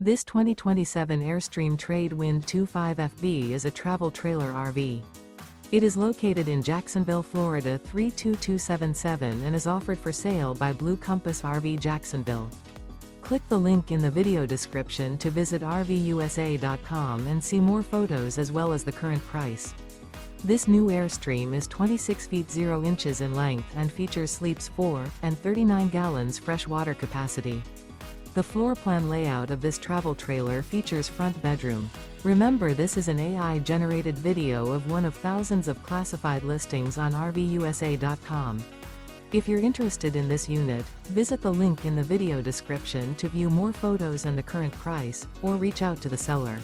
This 2027 Airstream Trade Wind 25FB is a travel trailer RV. It is located in Jacksonville, Florida 32277 and is offered for sale by Blue Compass RV Jacksonville. Click the link in the video description to visit RVUSA.com and see more photos as well as the current price. This new Airstream is 26 feet 0 inches in length and features sleeps 4 and 39 gallons fresh water capacity. The floor plan layout of this travel trailer features front bedroom. Remember, this is an AI-generated video of one of thousands of classified listings on RVUSA.com. If you're interested in this unit, visit the link in the video description to view more photos and the current price, or reach out to the seller.